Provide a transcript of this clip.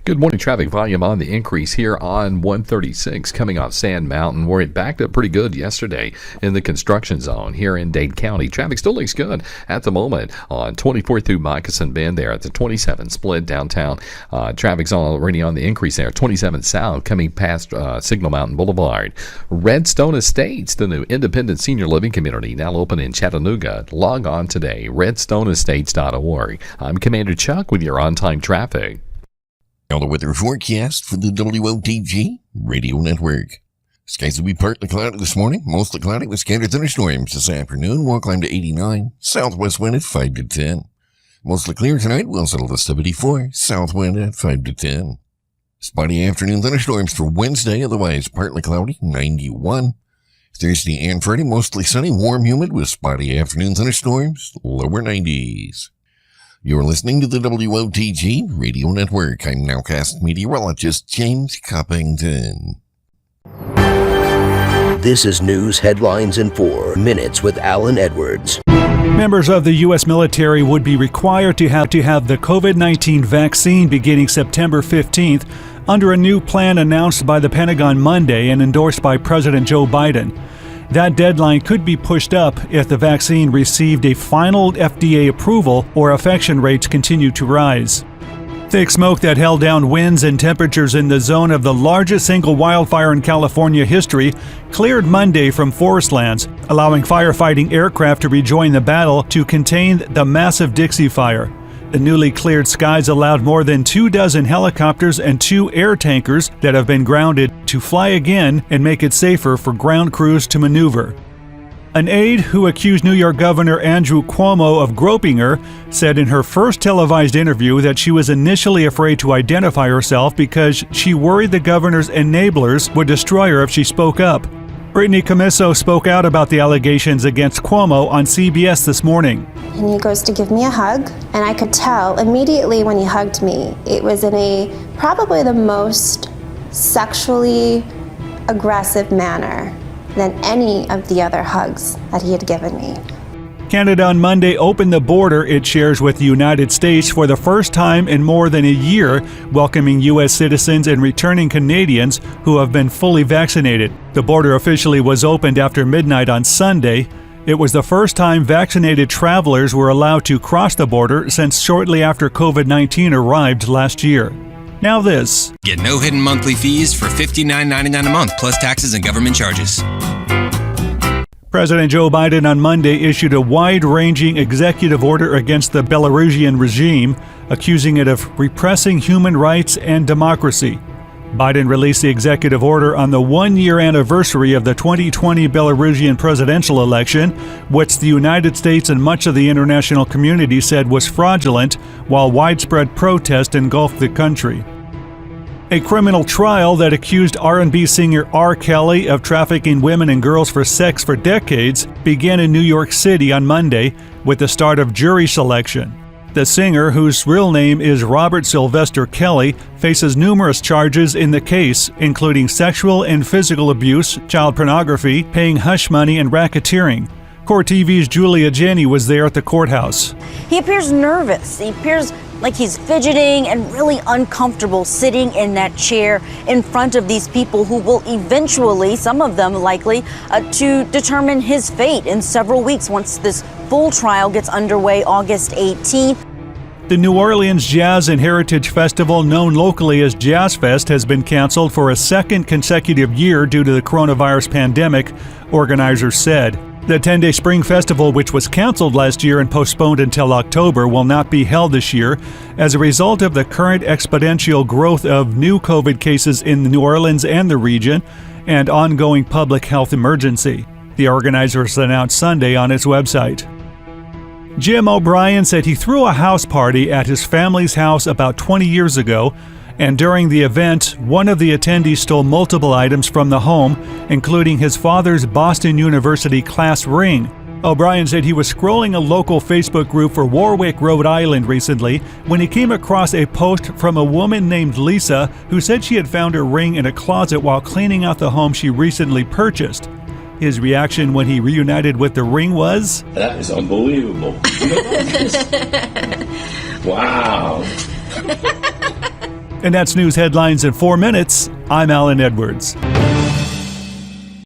Good morning. Traffic volume on the increase here on 136 coming off Sand Mountain, where it backed up pretty good yesterday in the construction zone here in Dade County. Traffic still looks good at the moment on 24 through Moccasin Bend there at the 27 split downtown. Traffic's already on the increase there. 27 south coming past Signal Mountain Boulevard. Redstone Estates, the new independent senior living community, now open in Chattanooga. Log on today, redstoneestates.org. I'm Commander Chuck with your on-time traffic. Now the weather forecast for the WOTG Radio Network. Skies will be partly cloudy this morning, mostly cloudy with scattered thunderstorms this afternoon. Will climb to 89, southwest wind at 5 to 10. Mostly clear tonight, will settle to 74, south wind at 5 to 10. Spotty afternoon thunderstorms for Wednesday, otherwise partly cloudy, 91. Thursday and Friday, mostly sunny, warm, humid with spotty afternoon thunderstorms, lower 90s. You're listening to the WOTG Radio Network. I'm nowcast meteorologist James Coppington. This is news headlines in 4 minutes with Alan Edwards. Members of the U.S. military would be required to have the COVID-19 vaccine beginning September 15th under a new plan announced by the Pentagon Monday and endorsed by President Joe Biden. That deadline could be pushed up if the vaccine received a final FDA approval or infection rates continue to rise. Thick smoke that held down winds and temperatures in the zone of the largest single wildfire in California history cleared Monday from forest lands, allowing firefighting aircraft to rejoin the battle to contain the massive Dixie Fire. The newly cleared skies allowed more than 24 helicopters and 2 air tankers that have been grounded to fly again and make it safer for ground crews to maneuver. An aide who accused New York Governor Andrew Cuomo of groping her said in her first televised interview that she was initially afraid to identify herself because she worried the governor's enablers would destroy her if she spoke up. Brittany Commisso spoke out about the allegations against Cuomo on CBS this morning. And he goes to give me a hug, and I could tell immediately when he hugged me, it was in probably the most sexually aggressive manner than any of the other hugs that he had given me. Canada on Monday opened the border it shares with the United States for the first time in more than a year, welcoming U.S. citizens and returning Canadians who have been fully vaccinated. The border officially was opened after midnight on Sunday. It was the first time vaccinated travelers were allowed to cross the border since shortly after COVID-19 arrived last year. Now this. Get no hidden monthly fees for $59.99 a month, plus taxes and government charges. President Joe Biden on Monday issued a wide-ranging executive order against the Belarusian regime, accusing it of repressing human rights and democracy. Biden released the executive order on the one-year anniversary of the 2020 Belarusian presidential election, which the United States and much of the international community said was fraudulent, while widespread protest engulfed the country. A criminal trial that accused R&B singer R. Kelly of trafficking women and girls for sex for decades began in New York City on Monday with the start of jury selection. The singer, whose real name is Robert Sylvester Kelly, faces numerous charges in the case, including sexual and physical abuse, child pornography, paying hush money, and racketeering. Court TV's Julia Jenny was there at the courthouse. He appears nervous. He appears like he's fidgeting and really uncomfortable sitting in that chair in front of these people who will eventually, some of them likely, to determine his fate in several weeks once this full trial gets underway August 18th. The New Orleans Jazz and Heritage Festival, known locally as Jazz Fest, has been canceled for a second consecutive year due to the coronavirus pandemic, organizers said. The 10-day spring festival, which was canceled last year and postponed until October, will not be held this year as a result of the current exponential growth of new COVID cases in New Orleans and the region and ongoing public health emergency, the organizers announced Sunday on its website. Jim O'Brien said he threw a house party at his family's house about 20 years ago, and during the event, one of the attendees stole multiple items from the home, including his father's Boston University class ring. O'Brien said he was scrolling a local Facebook group for Warwick, Rhode Island recently when he came across a post from a woman named Lisa who said she had found her ring in a closet while cleaning out the home she recently purchased. His reaction when he reunited with the ring was, "That is unbelievable." Wow. And that's news headlines in 4 minutes. I'm Alan Edwards.